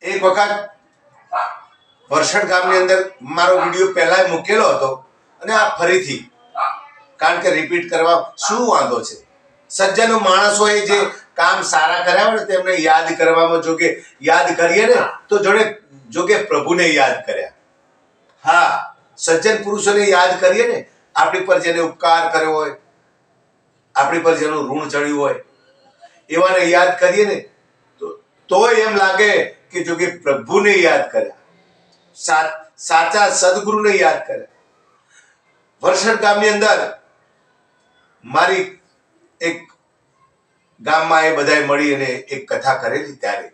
એક વખત વરસડ ગામની અંદર મારો વિડીયો પહેલા મૂકેલો હતો અને આ ફરીથી, કારણ કે રિપીટ કરવા શું વાંધો છે. સજ્જન માણસોએ જે કામ સારા કર્યા હોય ને તેમને યાદ કરવામાં, જોકે યાદ કરીએ ને તો જોકે પ્રભુને યાદ કર્યા. હા, સજ્જન પુરુષોને યાદ કરીએ ને, આપણી પર જેને ઉપકાર કર્યો હોય, આપણી પર જેનું ઋણ ચડ્યું હોય, એવાને યાદ કરીએ ને તોય એમ લાગે કે જોકે પ્રભુને યાદ કર્યા, સાચા સદગુરુને યાદ કર્યા. વરસડ ગામની અંદર મારી એક ગામમાં એ બધાએ મળી અને એક કથા કરેલી ત્યારે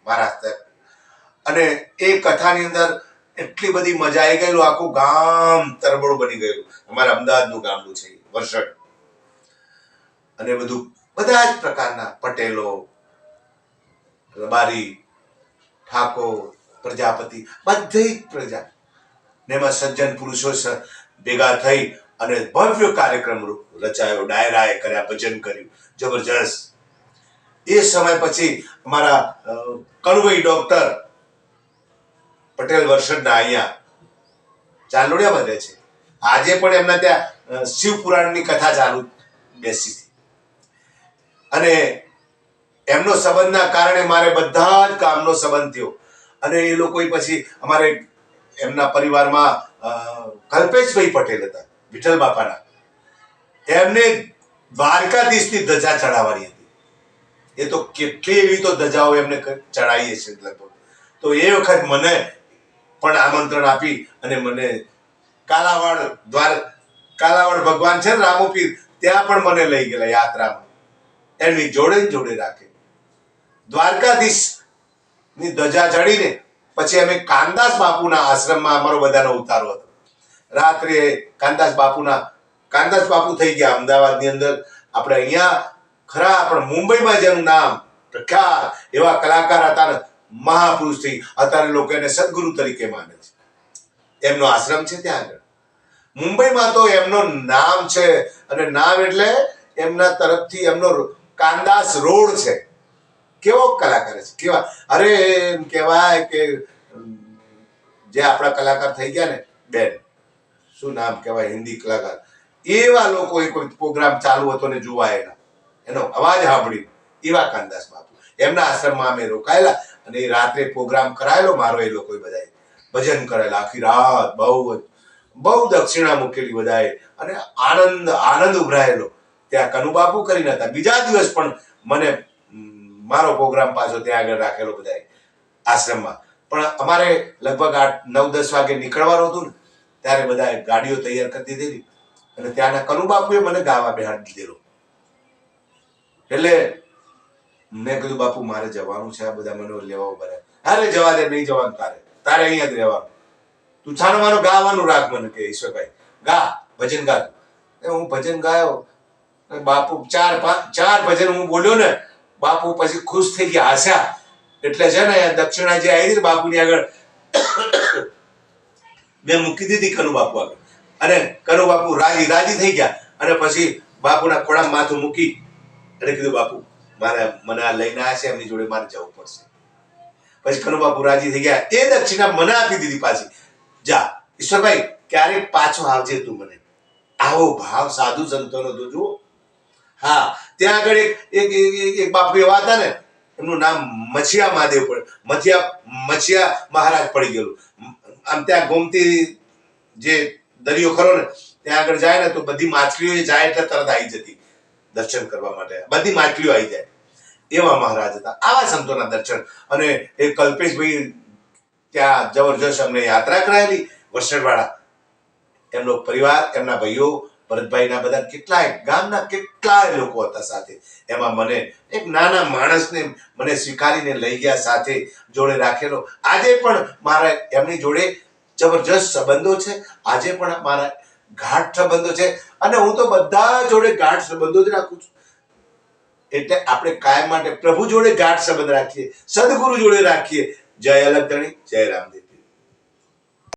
મારા હસ્તે, અને એ કથાની અંદર એટલી બધી મજા આવી ગયેલું, આખું ગામ તરબોળ બની ગયેલું. અમારા અમદાવાદનું ગામનું છે વરસડ, અને બધું બધા જ પ્રકારના પટેલો, રબારી, ઠાકોર, પ્રજાપતિ, બધી જ પ્રજા ને એમાં સજ્જન પુરુષો ભેગા થઈ અને ભવ્ય કાર્યક્રમ રચાયો. ડાયરાએ કર્યા, ભજન કર્યું, જબરજસ્ત. એ સમય પછી અમારા કણુભાઈ ડોક્ટર પટેલ વરસડના અહીંયા ચાંદોડિયામાં રહે છે. આજે પણ એમના ત્યાં શિવ પુરાણની કથા ચાલુ બેસી હતી, અને એમનો સંબંધના કારણે મારે બધા જ કામનો સંબંધ થયો. અને એ લોકો પછી અમારે એમના પરિવારમાં કલ્પેશભાઈ પટેલ હતા, વિઠ્ઠલ બાપાના, એમને દ્વારકાધીશની ધજા ચડાવવાની હતી. એ તો કેટલી એવી તો ધજાઓ એમને ચડાવી છે લગભગ. તો એ વખત મને પણ આમંત્રણ આપી અને મને કાલાવાડ ભગવાન છે ને રામોપીર, ત્યાં પણ મને લઈ ગયેલા યાત્રામાં. એમની જોડે રાખે દ્વારકાધીશ ની ધજા ચડીને પછી અમે કાનદાસ બાપુના આશ્રમમાં અમારો બધાનો ઉતારો હતો. રાત્રે કાનદાસ બાપુ થઈ ગયા અમદાવાદની અંદર. આપણે અહીંયા ખરા, પણ મુંબઈમાં જેનું નામ પ્રખ્યાત એવા કલાકાર હતા ને, મહાપુરુષ થઈ, અત્યારે લોકો એને સદગુરુ તરીકે માને છે. એમનો આશ્રમ છે ત્યાં આગળ મુંબઈમાં. તો એમનો નામ છે, અને નામ એટલે એમના તરફથી એમનો કાનદાસ રોડ છે. કેવો કલાકાર છે, કેવા! અરે એમ કહેવાય કે જે આપણા કલાકાર થઈ ગયા ને બેન, શું નામ કહેવાય, હિન્દી કલાકાર, એવા લોકો કોઈ પ્રોગ્રામ ચાલુ હતો ને જોવા એનો અવાજ સાંભળી, એવા કાનદાસ બાપુ એમના આશ્રમમાં અમે રોકાયેલા. અને એ રાત્રે પ્રોગ્રામ કરાયેલો મારો, એ લોકો બધાએ ભજન કરેલા આખી રાત, બહુ દક્ષિણા મૂકેલી બધાએ, અને આનંદ ઉભરાયેલો. ત્યાં કનુ બાપુ કરીને હતા. બીજા દિવસ પણ મને મારો પ્રોગ્રામ પાછો ત્યાં આગળ રાખેલો બધાએ આશ્રમમાં. પણ અમારે લગભગ 9-10 વાગે નીકળવાનું હતું ને, ત્યારે બધાએ ગાડીઓ તૈયાર કરી દીધેલી, અને ત્યાંના કનુ બાપુએ મને ગાવા બેહાડી દીધેલો. એટલે મેં કીધું, બાપુ મારે જવાનું છે, આ બધા મને લેવા ઉભા. અરે જવા દે, નહીં જવાનું, તારે અહીંયા જ રહેવાનું, તું છાનો માનો ગાવાનું રાખ. મને કે ઈશ્વરભાઈ ગા, ભજન ગા. હું ભજન ગાયો, બાપુ ચાર ભજન હું બોલ્યો ને, બાપુ પછી ખુશ થઈ ગયા, હસ્યા. એટલે છે ને દક્ષિણા જે આવી હતી બાપુની આગળ મેં મૂકી દીધી કનુ બાપુ આગળ, અને કનુ બાપુ રાજી થઈ ગયા. અને પછી બાપુના ખોળામાં માથું મૂકી અને કીધું, બાપુ મને આ લઈને આવ્યા છે, એમની જોડે મારે જવું પડશે. પછી કનુ બાપુ રાજી થઈ ગયા. એ દક્ષિણા મને આપી દીધી પાછી. જા ઈશ્વરભાઈ, ક્યારેક પાછો આવજે તું. મને આવો ભાવ સાધુ સંતોનો તો જુઓ. હા, ત્યાં આગળ એક બાપુ એવા હતા ને, એમનું નામ મછિયા મહાદેવ પડે, મછિયા મહારાજ પડી ગયેલું. આમ ત્યાં ગોમતી જે દરિયો ખરો ને, ત્યાં આગળ જાય ને તો બધી માછલીઓ જાય એટલે તરત આવી જતી દર્શન કરવા માટે, બધી માછલીઓ આવી જાય. એવા મહારાજ હતા. આવા સંતોના દર્શન. અને એ કલ્પેશભાઈ ત્યાં જબરજસ્ત અમને યાત્રા કરાયેલી વરસડવાળા, એમનો પરિવાર, એમના ભાઈઓ, ભરતભાઈના બધા કેટલાય ગામના કેટલાય લોકો હતા સાથે. એમાં મને એક નાના માણસને મને સ્વીકારીને લઈ ગયા, સાથે જોડે રાખેલો. આજે પણ મારા એમની જોડે જબરજસ્ત સંબંધો છે. આજે પણ મારા ગાઢ સંબંધો છે, અને હું તો બધા જોડે ગાઢ સંબંધો જ રાખું છું. એટલે આપણે કાયમ માટે પ્રભુ જોડે ગાઢ સંબંધ રાખીએ, સદગુરુ જોડે રાખીએ. જય અલગ ધણી, જય રામદેવ.